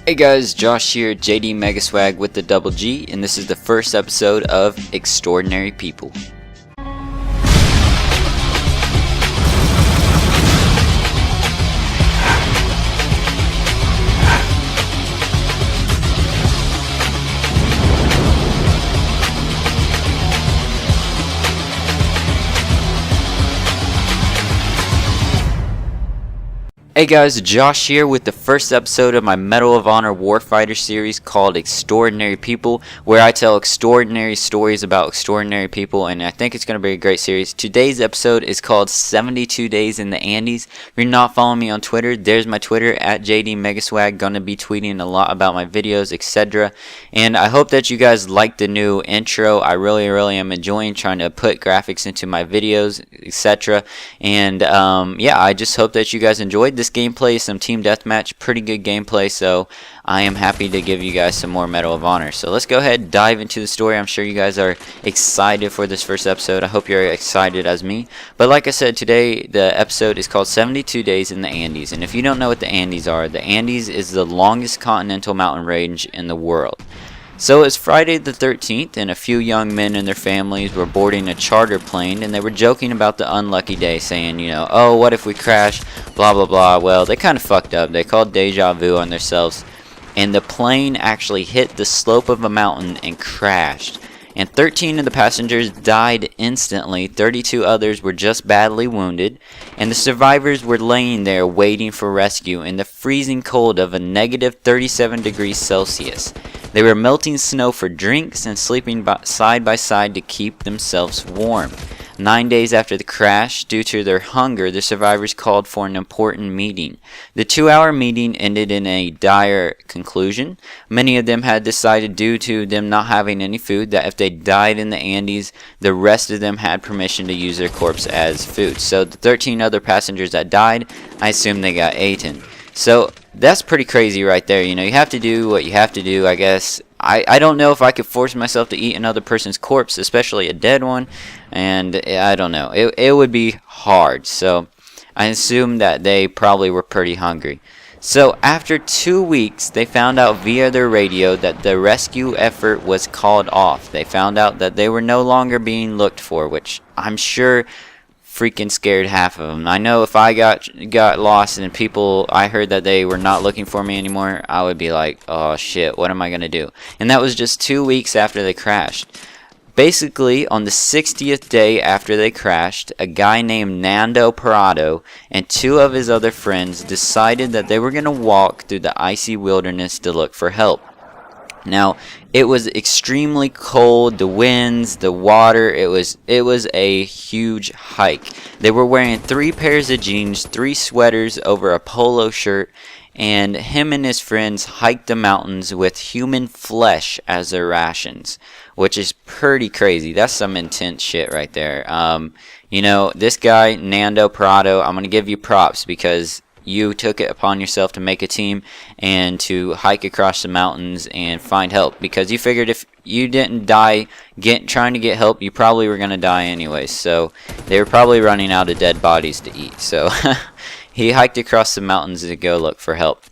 Hey guys, Josh here, JDMegaSwagg with the double G, and this is the first episode of Extraordinary People. Hey guys, Josh here with the first episode of my Medal of Honor WarFighter series called Extraordinary People, where I tell extraordinary stories about extraordinary people, and I think it's going to be a great series. Today's episode is called 72 Days in the Andes. If you're not following me on Twitter, there's my Twitter, at JDMegaSwagg. Going to be tweeting a lot about my videos, etc. And I hope that you guys like the new intro. I really am enjoying trying to put graphics into my videos, etc. And yeah, I just hope that you guys enjoyed this gameplay, some team deathmatch, pretty good gameplay, so I am happy to give you guys some more Medal of Honor. So let's go ahead and dive into the story. I'm sure you guys are excited for this first episode. I hope you're excited as me. But like I said, today the episode is called 72 Days in the Andes, and if you don't know what the Andes are, the Andes is the longest continental mountain range in the world. So it's Friday the 13th, and a few young men and their families were boarding a charter plane, and they were joking about the unlucky day, saying, you know, oh, what if we crash, blah blah blah. Well, they kind of fucked up. They called deja vu on themselves, and the plane actually hit the slope of a mountain and crashed. And 13 of the passengers died instantly, 32 others were just badly wounded, and the survivors were laying there waiting for rescue in the freezing cold of a negative 37 degrees Celsius. They were melting snow for drinks and sleeping side by side to keep themselves warm. 9 days after the crash, due to their hunger, the survivors called for an important meeting. The 2-hour meeting ended in a dire conclusion. Many of them had decided, due to them not having any food, that if they died in the Andes, the rest of them had permission to use their corpse as food. So the 13 other passengers that died, I assume they got eaten. So that's pretty crazy right there. You know, you have to do what you have to do, I guess. I don't know if I could force myself to eat another person's corpse, especially a dead one, and I don't know. It would be hard, so I assume that they probably were pretty hungry. So after 2 weeks, they found out via their radio that the rescue effort was called off. They found out that they were no longer being looked for, which I'm sure freaking scared half of them. I know if I got lost and I heard that they were not looking for me anymore, I would be like, oh shit, what am I gonna do? And that was just 2 weeks after they crashed. Basically, on the 60th day after they crashed, a guy named Nando Parado and 2 of his other friends decided that they were gonna walk through the icy wilderness to look for help. Now, it was extremely cold, the winds, the water, it was a huge hike. They were wearing 3 pairs of jeans, 3 sweaters over a polo shirt, and him and his friends hiked the mountains with human flesh as their rations, which is pretty crazy. That's some intense shit right there. You know, this guy, Nando Parado, I'm going to give you props because you took it upon yourself to make a team and to hike across the mountains and find help, because you figured if you didn't die trying to get help, you probably were going to die anyways. So they were probably running out of dead bodies to eat. So he hiked across the mountains to go look for help.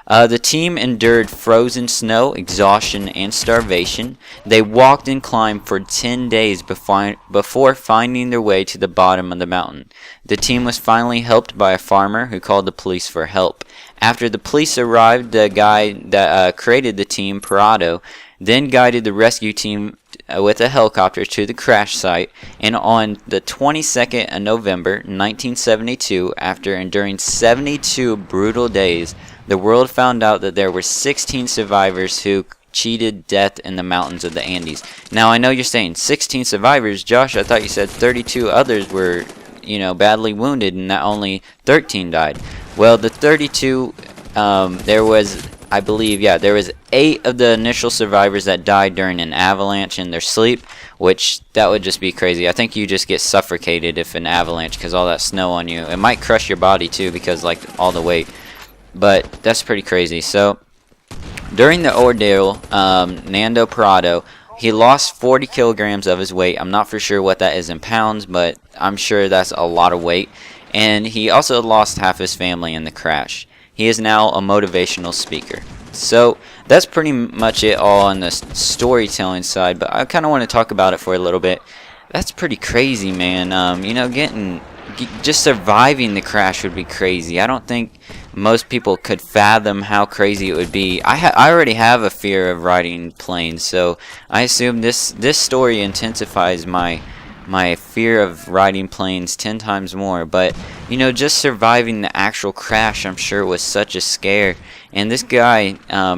The team endured frozen snow, exhaustion, and starvation. They walked and climbed for 10 days before finding their way to the bottom of the mountain. The team was finally helped by a farmer who called the police for help. After the police arrived, the guy that created the team, Parado, then guided the rescue team with a helicopter to the crash site, and on the 22nd of November 1972, after enduring 72 brutal days, the world found out that there were 16 survivors who cheated death in the mountains of the Andes. Now, I know you're saying 16 survivors. Josh, I thought you said 32 others were, you know, badly wounded and that only 13 died. Well, the 32, there was, I believe, there was 8 of the initial survivors that died during an avalanche in their sleep, which that would just be crazy. I think you just get suffocated if an avalanche, because all that snow on you. It might crush your body too, because like all the weight. But that's pretty crazy. So during the ordeal, Nando Parado, he lost 40 kilograms of his weight. I'm not for sure what that is in pounds, but I'm sure that's a lot of weight. And he also lost half his family in the crash. He is now a motivational speaker. So that's pretty much it all on the storytelling side, but I kind of want to talk about it for a little bit. That's pretty crazy, man. You know, just surviving the crash would be crazy. I don't think most people could fathom how crazy it would be. I already have a fear of riding planes, so I assume this story intensifies my fear of riding planes 10 times more. But you know, just surviving the actual crash, I'm sure, was such a scare. And this guy,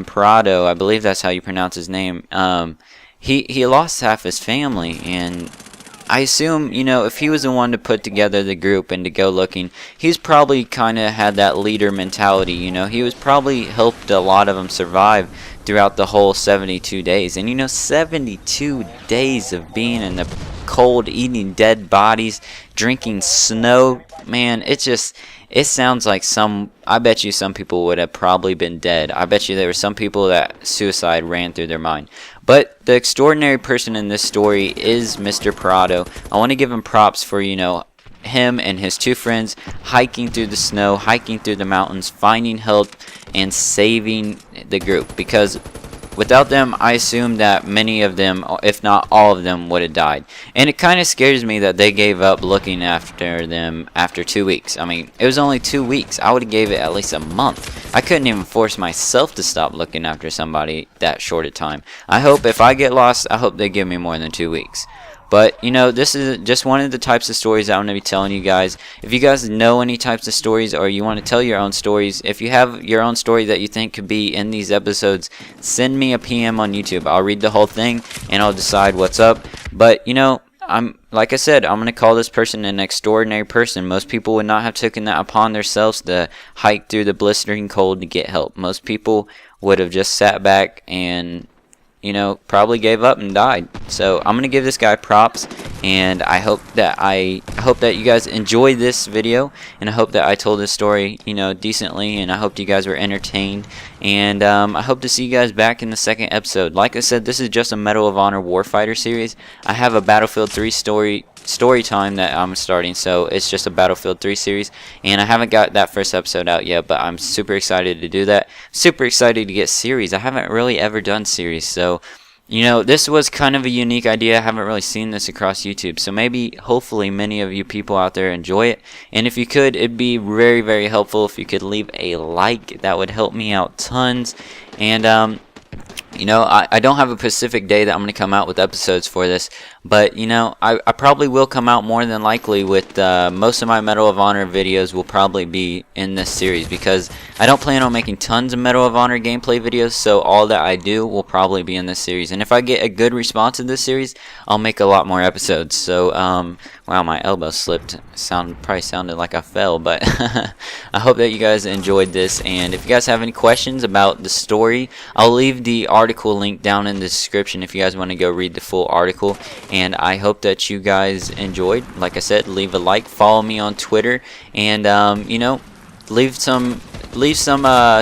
Prado, I believe that's how you pronounce his name, he lost half his family. And I assume, you know, if he was the one to put together the group and to go looking, he's probably kind of had that leader mentality. You know, he was probably helped a lot of them survive throughout the whole 72 days. And you know, 72 days of being in the cold, eating dead bodies, drinking snow, man, it sounds like I bet you some people would have probably been dead. I bet you there were some people that suicide ran through their mind. But the extraordinary person in this story is Mr. Prado. I want to give him props for, you know, him and his two friends hiking through the snow, hiking through the mountains, finding help, and saving the group. Because without them, I assume that many of them, if not all of them, would have died. And it kind of scares me that they gave up looking after them after 2 weeks. I mean, it was only 2 weeks. I would have gave it at least a month. I couldn't even force myself to stop looking after somebody that short a time. I hope if I get lost, I hope they give me more than 2 weeks. But, you know, this is just one of the types of stories I'm going to be telling you guys. If you guys know any types of stories, or you want to tell your own stories, if you have your own story that you think could be in these episodes, send me a PM on YouTube. I'll read the whole thing, and I'll decide what's up. But, you know, like I said, I'm going to call this person an extraordinary person. Most people would not have taken that upon themselves to hike through the blistering cold to get help. Most people would have just sat back and, you know, probably gave up and died. So I'm gonna give this guy props, and I hope that you guys enjoyed this video, and I hope that I told this story, you know, decently, and I hope you guys were entertained. And I hope to see you guys back in the second episode. Like I said, this is just a Medal of Honor WarFighter series. I have a Battlefield 3 story time that I'm starting, so it's just a Battlefield 3 series, and I haven't got that first episode out yet, but I'm super excited to do that. Super excited to get series. I haven't really ever done series, so you know, this was kind of a unique idea. I haven't really seen this across YouTube, so maybe, hopefully, many of you people out there enjoy it. And if you could, it'd be very, very helpful if you could leave a like. That would help me out tons. And you know, I don't have a specific day that I'm going to come out with episodes for this, but, you know, I probably will come out more than likely with most of my Medal of Honor videos will probably be in this series, because I don't plan on making tons of Medal of Honor gameplay videos, so all that I do will probably be in this series. And if I get a good response in this series, I'll make a lot more episodes. So, wow, my elbow slipped. Probably sounded like I fell, but I hope that you guys enjoyed this. And if you guys have any questions about the story, I'll leave the article link down in the description if you guys want to go read the full article. And I hope that you guys enjoyed. Like I said, leave a like, follow me on Twitter, and you know, leave some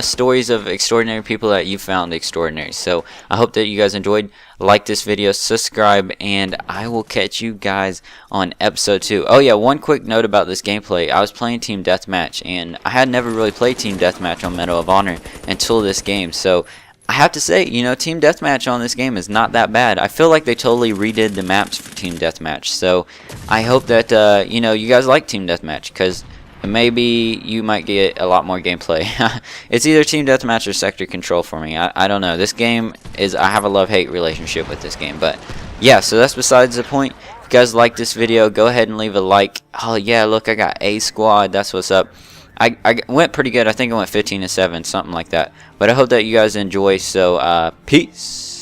stories of extraordinary people that you found extraordinary. So I hope that you guys enjoyed. Like this video, subscribe, and I will catch you guys on episode 2. Oh yeah, one quick note about this gameplay. I was playing Team Deathmatch, and I had never really played Team Deathmatch on Medal of Honor until this game. So I have to say, you know, Team Deathmatch on this game is not that bad. I feel like they totally redid the maps for Team Deathmatch. So I hope that, you know, you guys like Team Deathmatch, because maybe you might get a lot more gameplay. It's either Team Deathmatch or Sector Control for me. I don't know. This game is, I have a love-hate relationship with this game. But yeah, so that's besides the point. If you guys like this video, go ahead and leave a like. Oh yeah, look, I got A squad. That's what's up. I went pretty good. I think I went 15-7, something like that. But I hope that you guys enjoy. So, peace.